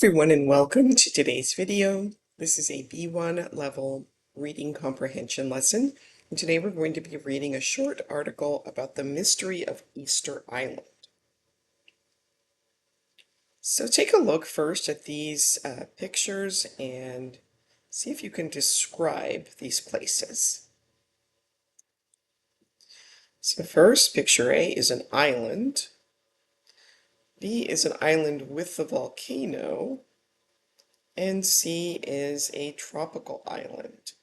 Everyone, and welcome to today's video. This is a B1 level reading comprehension lesson, and today we're going to be reading a short article about the mystery of Easter Island. So take a look first at these pictures and see if you can describe these places. So first, picture A is an island. B is an island with a volcano, and C is a tropical island.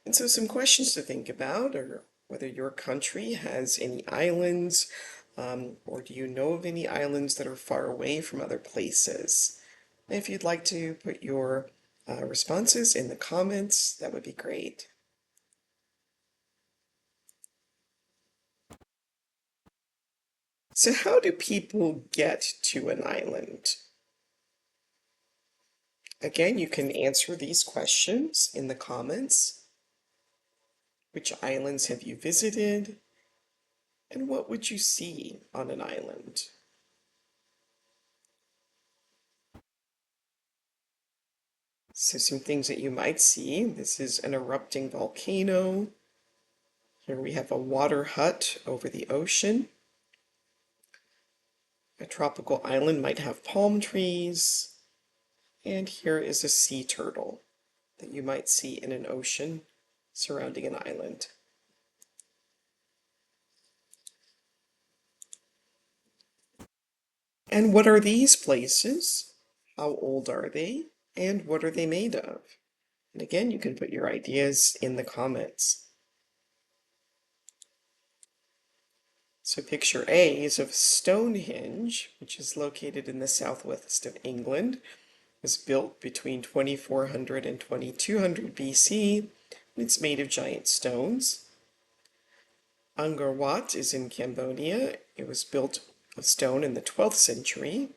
And so some questions to think about are whether your country has any islands, or do you know of any islands that are far away from other places? And if you'd like to put your responses in the comments, that would be great. So how do people get to an island? Again, you can answer these questions in the comments. Which islands have you visited? And what would you see on an island? So some things that you might see. This is an erupting volcano. Here we have a water hut over the ocean. A tropical island might have palm trees. And here is a sea turtle that you might see in an ocean surrounding an island. And what are these places? How old are they? And what are they made of? And again, you can put your ideas in the comments. So picture A is of Stonehenge, which is located in the southwest of England. It was built between 2400 and 2200 BC, and it's made of giant stones. Angkor Wat is in Cambodia. It was built of stone in the 12th century.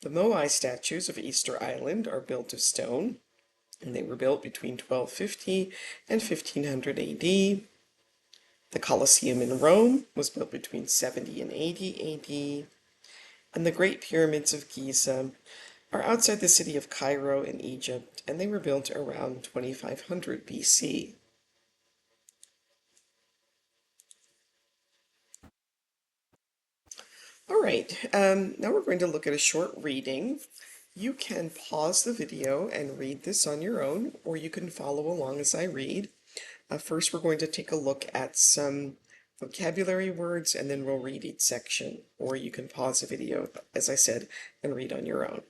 The Moai statues of Easter Island are built of stone, and they were built between 1250 and 1500 AD. The Colosseum in Rome was built between 70 and 80 AD. And the Great Pyramids of Giza are outside the city of Cairo in Egypt, and they were built around 2500 BC. All right, now we're going to look at a short reading. You can pause the video and read this on your own, or you can follow along as I read. First, we're going to take a look at some vocabulary words, and then we'll read each section, or you can pause the video, as I said, and read on your own.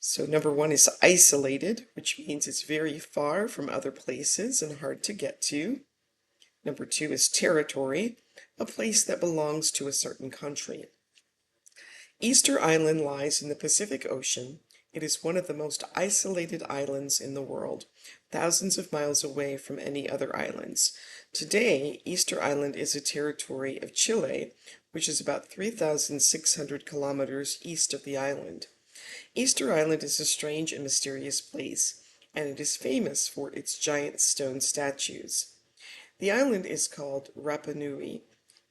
So number one is isolated, which means it's very far from other places and hard to get to. Number two is territory, a place that belongs to a certain country. Easter Island lies in the Pacific Ocean. It is one of the most isolated islands in the world, thousands of miles away from any other islands. Today, Easter Island is a territory of Chile, which is about 3,600 kilometers east of the island. Easter Island is a strange and mysterious place, and it is famous for its giant stone statues. The island is called Rapa Nui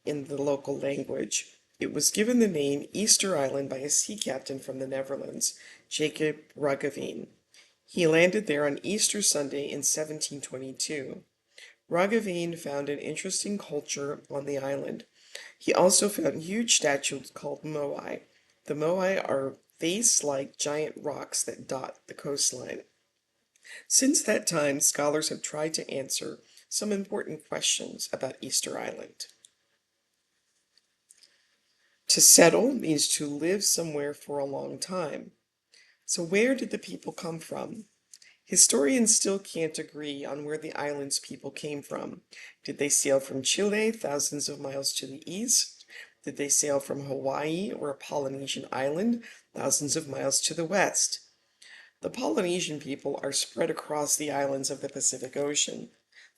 in the local language. It was given the name Easter Island by a sea captain from the Netherlands, Jacob Roggeveen. He landed there on Easter Sunday in 1722. Roggeveen found an interesting culture on the island. He also found huge statues called moai. The moai are vase-like giant rocks that dot the coastline. Since that time, scholars have tried to answer some important questions about Easter Island. To settle means to live somewhere for a long time. So where did the people come from? Historians still can't agree on where the island's people came from. Did they sail from Chile, thousands of miles to the east? Did they sail from Hawaii or a Polynesian island, thousands of miles to the west? The Polynesian people are spread across the islands of the Pacific Ocean.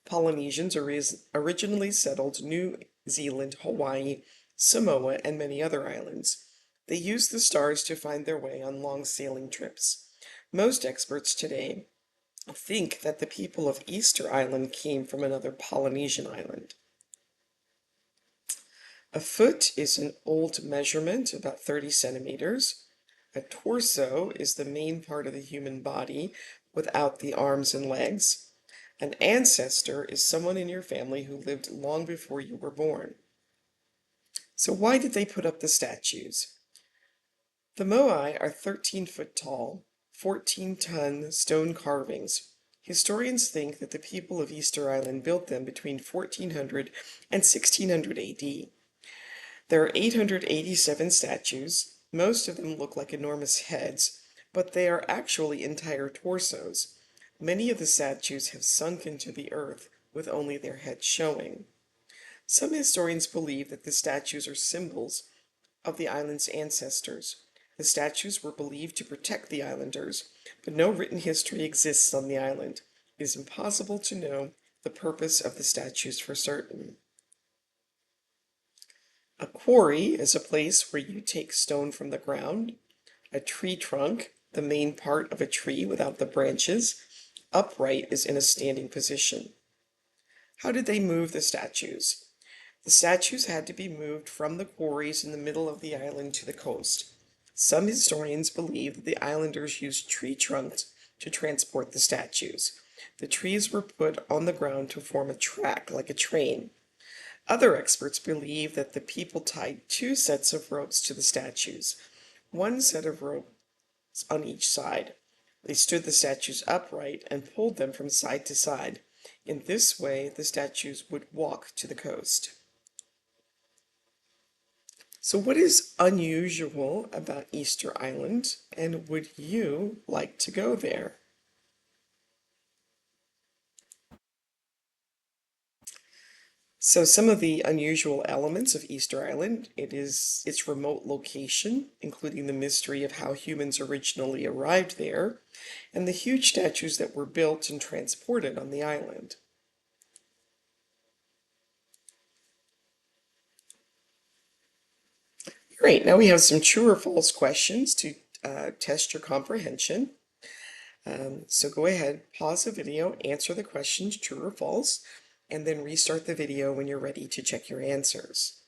Polynesians originally settled New Zealand, Hawaii, Samoa, and many other islands. They used the stars to find their way on long sailing trips. Most experts today think that the people of Easter Island came from another Polynesian island. A foot is an old measurement, about 30 centimeters. A torso is the main part of the human body without the arms and legs. An ancestor is someone in your family who lived long before you were born. So why did they put up the statues? The moai are 13-foot tall, 14-ton stone carvings. Historians think that the people of Easter Island built them between 1400 and 1600 AD. There are 887 statues. Most of them look like enormous heads, but they are actually entire torsos. Many of the statues have sunk into the earth with only their heads showing. Some historians believe that the statues are symbols of the island's ancestors. The statues were believed to protect the islanders, but no written history exists on the island. It is impossible to know the purpose of the statues for certain. A quarry is a place where you take stone from the ground. A tree trunk, the main part of a tree without the branches, upright is in a standing position. How did they move the statues? The statues had to be moved from the quarries in the middle of the island to the coast. Some historians believe that the islanders used tree trunks to transport the statues. The trees were put on the ground to form a track like a train. Other experts believe that the people tied two sets of ropes to the statues, one set of ropes on each side. They stood the statues upright and pulled them from side to side. In this way, the statues would walk to the coast. So what is unusual about Easter Island, and would you like to go there? So some of the unusual elements of Easter Island, it is its remote location, including the mystery of how humans originally arrived there, and the huge statues that were built and transported on the island. Great, now we have some true or false questions to test your comprehension. So go ahead, pause the video, answer the questions true or false, and then restart the video when you're ready to check your answers.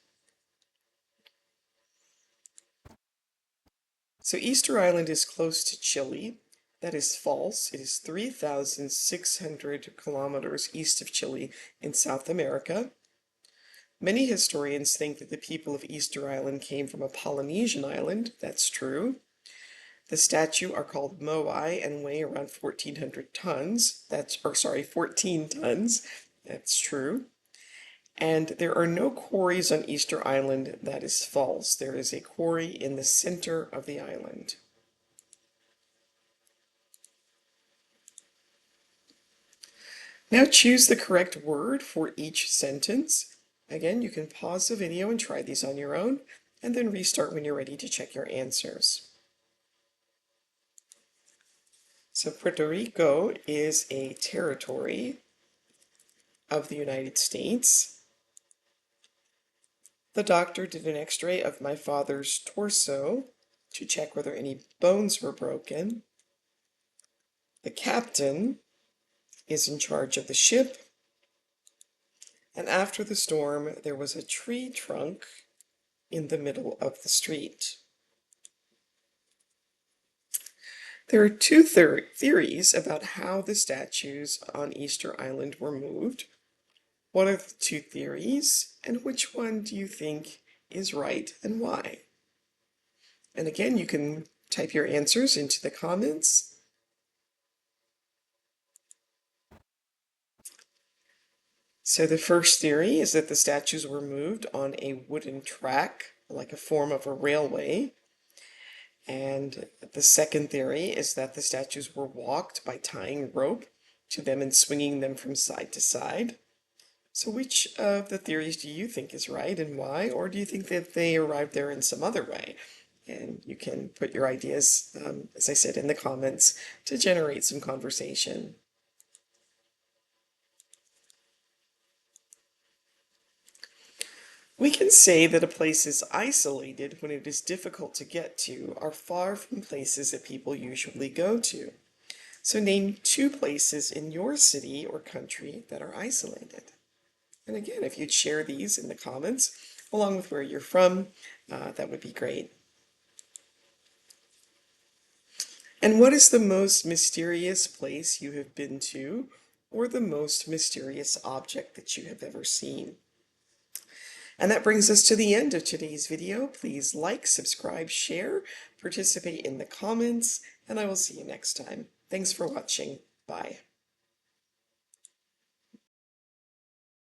So Easter Island is close to Chile. That is false. It is 3,600 kilometers east of Chile in South America. Many historians think that the people of Easter Island came from a Polynesian island. That's true. The statue are called moai and weigh around 1,400 tons. 14 tons. That's true. And there are no quarries on Easter Island. That is false. There is a quarry in the center of the island. Now choose the correct word for each sentence. Again, you can pause the video and try these on your own, and then restart when you're ready to check your answers. So Puerto Rico is a territory of the United States. The doctor did an x-ray of my father's torso to check whether any bones were broken. The captain is in charge of the ship. And after the storm, there was a tree trunk in the middle of the street. There are two theories about how the statues on Easter Island were moved. What are the two theories, and which one do you think is right and why? And again, you can type your answers into the comments. So the first theory is that the statues were moved on a wooden track, like a form of a railway. And the second theory is that the statues were walked by tying rope to them and swinging them from side to side. So which of the theories do you think is right and why? Or do you think that they arrived there in some other way? And you can put your ideas, as I said, in the comments to generate some conversation. We can say that a place is isolated when it is difficult to get to or far from places that people usually go to. So name two places in your city or country that are isolated. And again, if you'd share these in the comments, along with where you're from, that would be great. And what is the most mysterious place you have been to, or the most mysterious object that you have ever seen? And that brings us to the end of today's video. Please like, subscribe, share, participate in the comments, and I will see you next time. Thanks for watching. Bye.